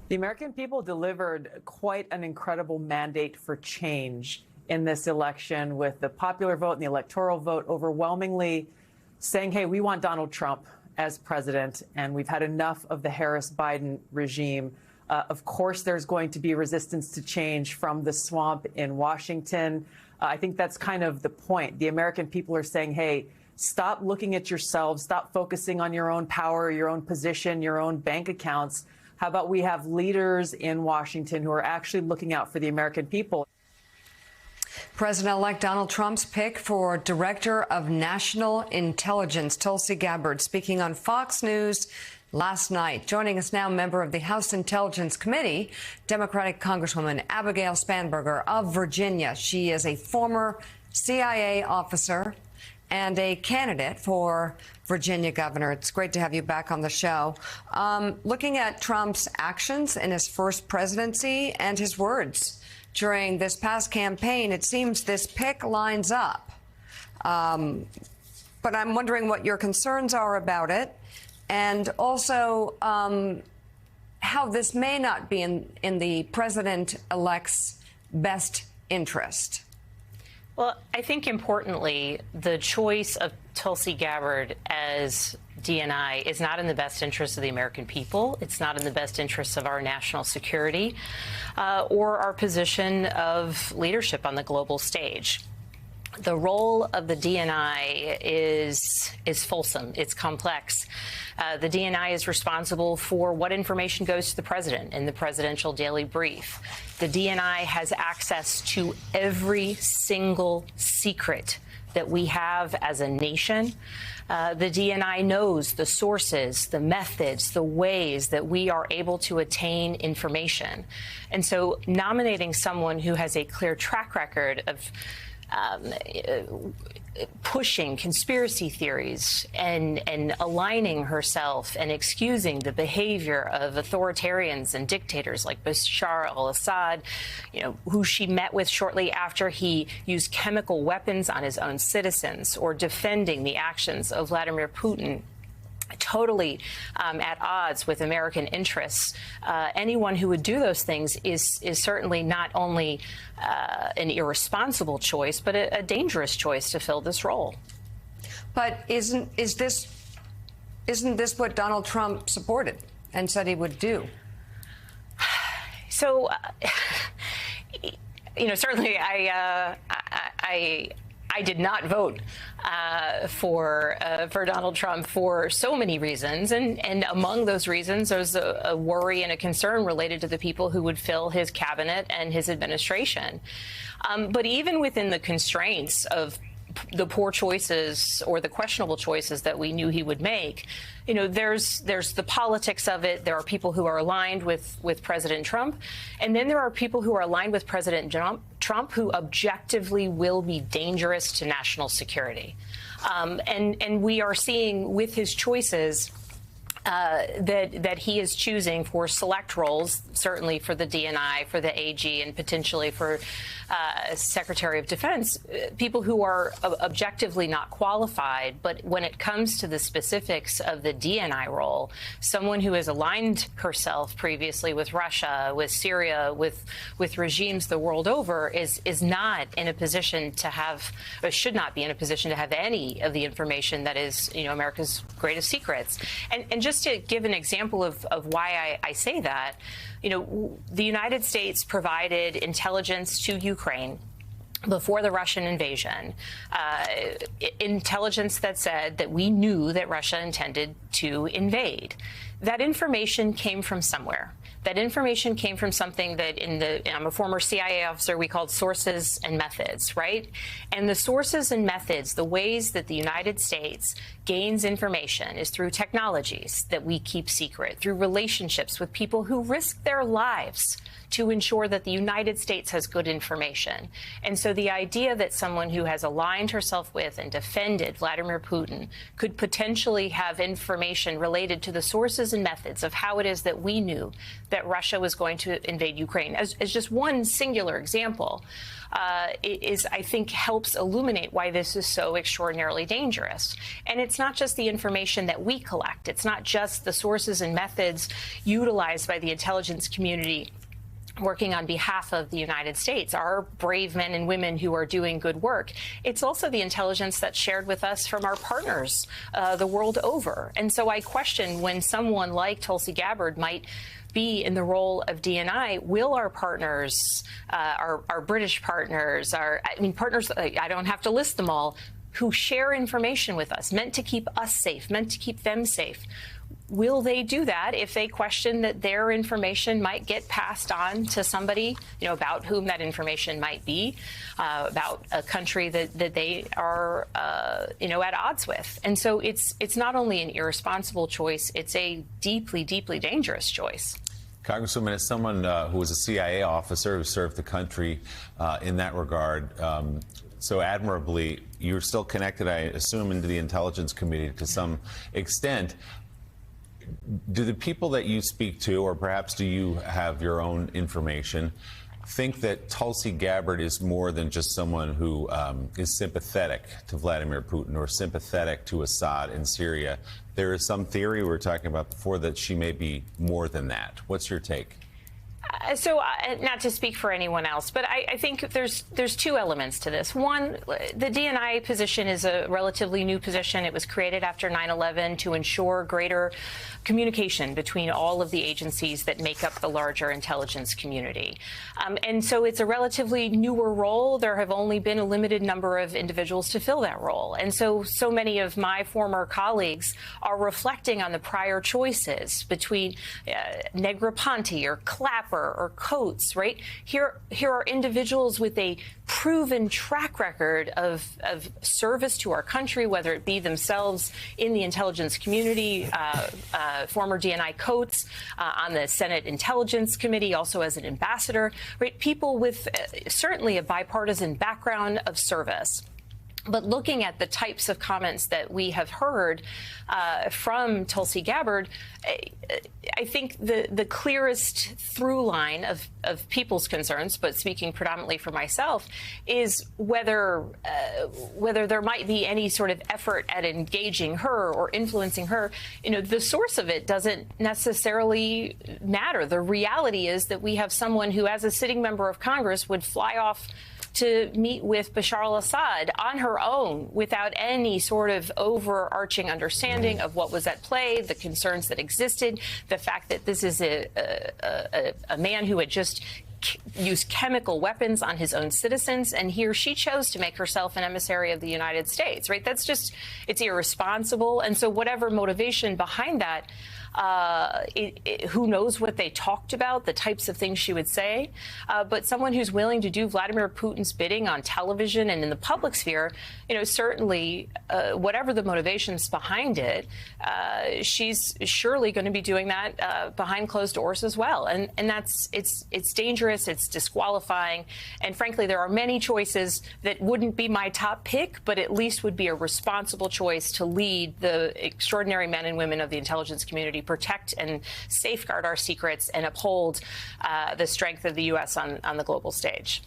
The American people delivered quite an incredible mandate for change in this election, with the popular vote and the electoral vote overwhelmingly saying, hey, we want Donald Trump as president, and we've had enough of the Harris-Biden regime. Of course, there's going to be resistance to change from the swamp in Washington. I think that's kind of the point. The American people are saying, hey, stop looking at yourselves, stop focusing on your own power, your own position, your own bank accounts. How about we have leaders in Washington who are actually looking out for the American people? President-elect Donald Trump's pick for Director of National Intelligence, Tulsi Gabbard, speaking on Fox News last night. Joining us now, member of the House Intelligence Committee, Democratic Congresswoman Abigail Spanberger of Virginia. She is a former CIA officer and a candidate for Virginia governor. It's great to have you back on the show. Looking at Trump's actions in his first presidency and his words during this past campaign, it seems this pick lines up. But I'm wondering what your concerns are about it, and also how this may not be in the president-elect's best interest. Well, I think importantly, the choice of Tulsi Gabbard as DNI is not in the best interest of the American people. It's not in the best interest of our national security or our position of leadership on the global stage. The role of the DNI is fulsome. It's complex. The DNI is responsible for what information goes to the president in the presidential daily brief. The DNI has access to every single secret that we have as a nation. The DNI knows the sources, the methods, the ways that we are able to attain information. And so nominating someone who has a clear track record of pushing conspiracy theories and aligning herself and excusing the behavior of authoritarians and dictators like Bashar al-Assad, who she met with shortly after he used chemical weapons on his own citizens, or defending the actions of Vladimir Putin, totally at odds with American interests. Anyone who would do those things is certainly not only an irresponsible choice, but a dangerous choice to fill this role. But isn't this what Donald Trump supported and said he would do? So, certainly I did not vote for Donald Trump for so many reasons, and among those reasons, there's a worry and a concern related to the people who would fill his cabinet and his administration. But even within the constraints of the poor choices or the questionable choices that we knew he would make, there's the politics of it. There are people who are aligned with President Trump, and then there are people who are aligned with President Trump who objectively will be dangerous to national security. And we are seeing with his choices that he is choosing for select roles, certainly for the DNI, for the AG, and potentially for Secretary of Defense, people who are objectively not qualified. But when it comes to the specifics of the DNI role, someone who has aligned herself previously with Russia, with Syria, with regimes the world over is not in a position to have, or should not be in a position to have any of the information that is, America's greatest secrets. And just to give an example of why I say that, the United States provided intelligence to Ukraine before the Russian invasion, intelligence that said that we knew that Russia intended to invade. That information came from somewhere. That information came from something that I'm a former CIA officer, we called sources and methods, right? And the sources and methods, the ways that the United States gains information is through technologies that we keep secret, through relationships with people who risk their lives to ensure that the United States has good information. And so the idea that someone who has aligned herself with and defended Vladimir Putin could potentially have information related to the sources and methods of how it is that we knew that Russia was going to invade Ukraine, as just one singular example, I think, helps illuminate why this is so extraordinarily dangerous. And it's not just the information that we collect. It's not just the sources and methods utilized by the intelligence community working on behalf of the United States, our brave men and women who are doing good work. It's also the intelligence that's shared with us from our partners the world over. And so I question when someone like Tulsi Gabbard might be in the role of DNI, will our partners, our British partners, partners, I don't have to list them all, who share information with us, meant to keep us safe, meant to keep them safe, will they do that if they question that their information might get passed on to somebody, about whom that information might be, about a country that they are, at odds with? And so it's not only an irresponsible choice, it's a deeply, deeply dangerous choice. Congresswoman, as someone who was a CIA officer who served the country in that regard, so admirably, you're still connected, I assume, into the intelligence community to some extent. Do the people that you speak to, or perhaps do you have your own information, think that Tulsi Gabbard is more than just someone who is sympathetic to Vladimir Putin or sympathetic to Assad in Syria? There is some theory we were talking about before that she may be more than that. What's your take? So not to speak for anyone else, but I think there's two elements to this. One, the DNI position is a relatively new position. It was created after 9/11 to ensure greater communication between all of the agencies that make up the larger intelligence community. And so it's a relatively newer role. There have only been a limited number of individuals to fill that role. And so many of my former colleagues are reflecting on the prior choices between Negroponte or Clapper or Coates, right? Here are individuals with a proven track record of service to our country, whether it be themselves in the intelligence community, former DNI Coates on the Senate Intelligence Committee, also as an ambassador, right? People with certainly a bipartisan background of service. But looking at the types of comments that we have heard from Tulsi Gabbard, I think the clearest through line of people's concerns, but speaking predominantly for myself, is whether there might be any sort of effort at engaging her or influencing her. The source of it doesn't necessarily matter. The reality is that we have someone who, as a sitting member of Congress, would fly off to meet with Bashar al-Assad on her own without any sort of overarching understanding of what was at play, the concerns that existed, the fact that this is a man who had just used chemical weapons on his own citizens, and here she chose to make herself an emissary of the United States, right? That's just, it's irresponsible. And so whatever motivation behind that, who knows what they talked about, the types of things she would say, but someone who's willing to do Vladimir Putin's bidding on television and in the public sphere, certainly whatever the motivations behind it, she's surely going to be doing that behind closed doors as well. And it's dangerous, it's disqualifying, and frankly, there are many choices that wouldn't be my top pick, but at least would be a responsible choice to lead the extraordinary men and women of the intelligence community, protect and safeguard our secrets, and uphold the strength of the U.S. on the global stage.